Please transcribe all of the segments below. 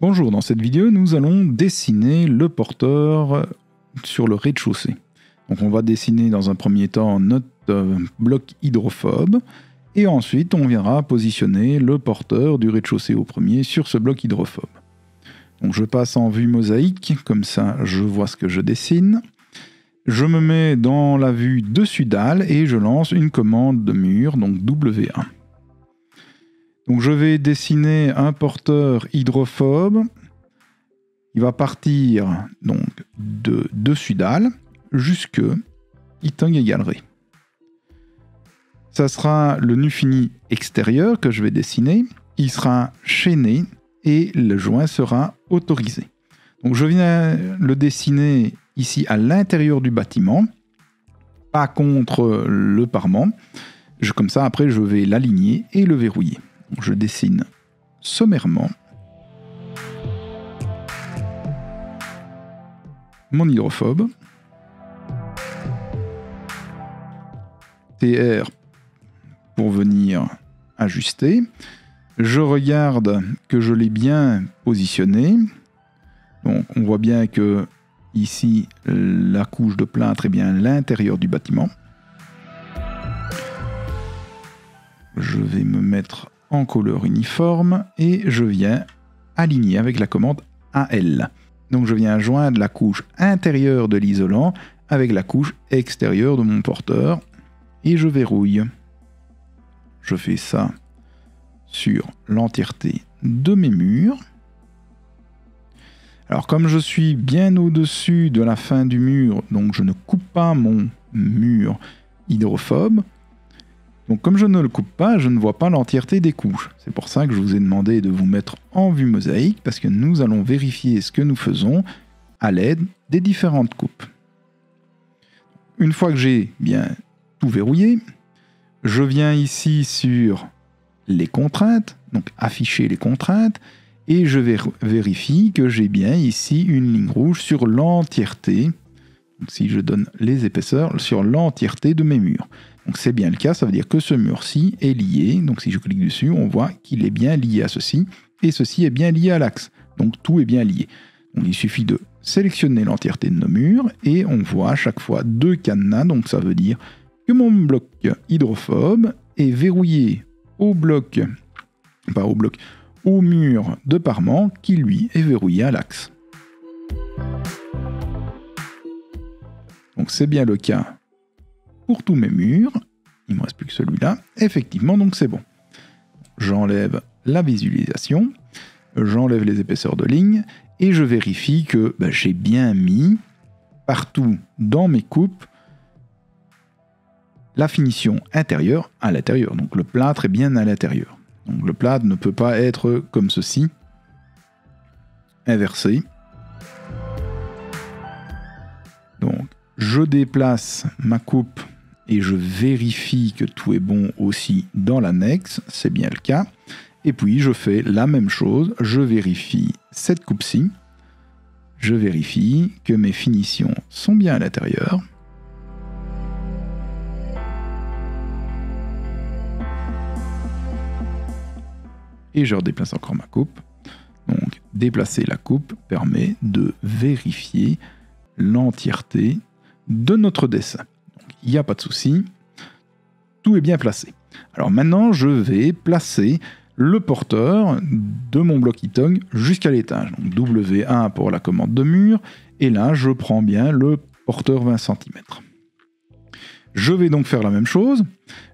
Bonjour, dans cette vidéo, nous allons dessiner le porteur sur le rez-de-chaussée. Donc on va dessiner dans un premier temps notre bloc hydrophobe et ensuite on viendra positionner le porteur du rez-de-chaussée au premier sur ce bloc hydrophobe. Donc je passe en vue mosaïque, comme ça je vois ce que je dessine. Je me mets dans la vue dessus dalle et je lance une commande de mur, donc W1. Donc je vais dessiner un porteur hydrophobe. Il va partir donc de dessus dalle jusque Itang égale Ré. Ça sera le nu fini extérieur que je vais dessiner. Il sera chaîné et le joint sera autorisé. Donc je viens le dessiner ici à l'intérieur du bâtiment, pas contre le parement. Comme ça, après, je vais l'aligner et le verrouiller. Donc, je dessine sommairement mon hydrophobe. TR pour venir ajuster. Je regarde que je l'ai bien positionné. Donc on voit bien que ici la couche de plâtre est bien à l'intérieur du bâtiment. Je vais me mettre en couleur uniforme et je viens aligner avec la commande AL. Donc je viens joindre la couche intérieure de l'isolant avec la couche extérieure de mon porteur et je verrouille. Je fais ça sur l'entièreté de mes murs. Alors comme je suis bien au-dessus de la fin du mur, donc je ne coupe pas mon mur hydrophobe. Donc comme je ne le coupe pas, je ne vois pas l'entièreté des couches. C'est pour ça que je vous ai demandé de vous mettre en vue mosaïque, parce que nous allons vérifier ce que nous faisons à l'aide des différentes coupes. Une fois que j'ai bien tout verrouillé, je viens ici sur les contraintes, donc afficher les contraintes, et je vérifie que j'ai bien ici une ligne rouge sur l'entièreté. Donc si je donne les épaisseurs, sur l'entièreté de mes murs. Donc c'est bien le cas, ça veut dire que ce mur-ci est lié. Donc si je clique dessus, on voit qu'il est bien lié à ceci, et ceci est bien lié à l'axe. Donc tout est bien lié. Donc il suffit de sélectionner l'entièreté de nos murs, et on voit à chaque fois deux cadenas, donc ça veut dire que mon bloc hydrophobe est verrouillé au mur de parement qui lui est verrouillé à l'axe. Donc c'est bien le cas pour tous mes murs. Il ne me reste plus que celui-là. Effectivement, donc c'est bon. J'enlève la visualisation, j'enlève les épaisseurs de ligne et je vérifie que j'ai bien mis partout dans mes coupes la finition intérieure à l'intérieur. Donc le plâtre est bien à l'intérieur. Donc le plâtre ne peut pas être comme ceci, inversé. Donc je déplace ma coupe et je vérifie que tout est bon aussi dans l'annexe, c'est bien le cas. Et puis je fais la même chose, je vérifie cette coupe-ci, je vérifie que mes finitions sont bien à l'intérieur. Et je redéplace encore ma coupe. Donc déplacer la coupe permet de vérifier l'entièreté de notre dessin. Il n'y a pas de souci, tout est bien placé. Alors maintenant, je vais placer le porteur de mon bloc Itang jusqu'à l'étage. Donc W1 pour la commande de mur, et là, je prends bien le porteur 20 cm. Je vais donc faire la même chose.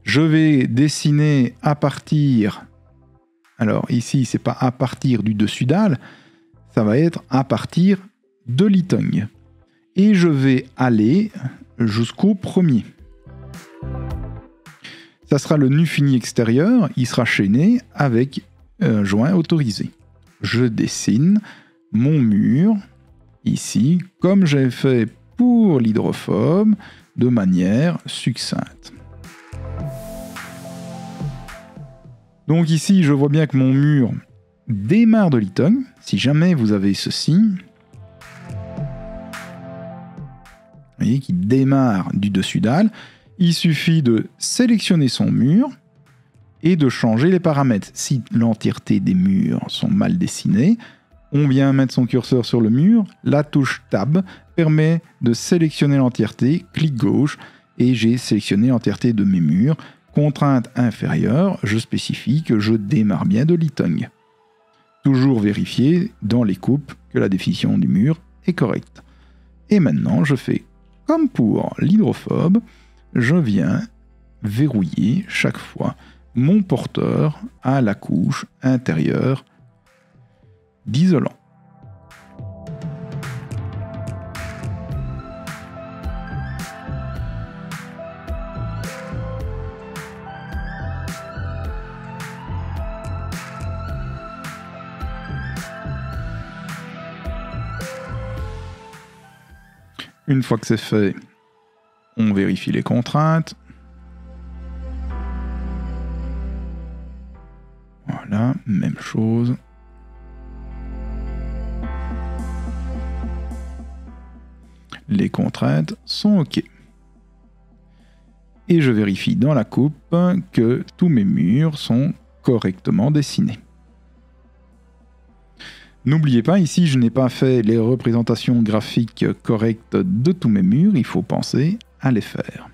Je vais dessiner à partir... Alors ici, c'est pas à partir du dessus dalle, ça va être à partir de l'Itang. Et je vais aller jusqu'au premier. Ça sera le nu fini extérieur, il sera chaîné avec un joint autorisé. Je dessine mon mur ici, comme j'ai fait pour l'hydrophobe, de manière succincte. Donc ici, je vois bien que mon mur démarre de l'Itang. Si jamais vous avez ceci, vous voyez qu'il démarre du dessus dalle, il suffit de sélectionner son mur et de changer les paramètres. Si l'entièreté des murs sont mal dessinés, On vient mettre son curseur sur le mur, la touche Tab permet de sélectionner l'entièreté, clic gauche, et j'ai sélectionné l'entièreté de mes murs. Contrainte inférieure, je spécifie que je démarre bien de l'e-tongue. Toujours vérifier dans les coupes que la définition du mur est correcte. Et maintenant, je fais comme pour l'hydrophobe, je viens verrouiller chaque fois mon porteur à la couche intérieure d'isolant. Une fois que c'est fait, on vérifie les contraintes. Voilà, même chose. Les contraintes sont OK. Et je vérifie dans la coupe que tous mes murs sont correctement dessinés. N'oubliez pas, ici je n'ai pas fait les représentations graphiques correctes de tous mes murs, il faut penser à les faire.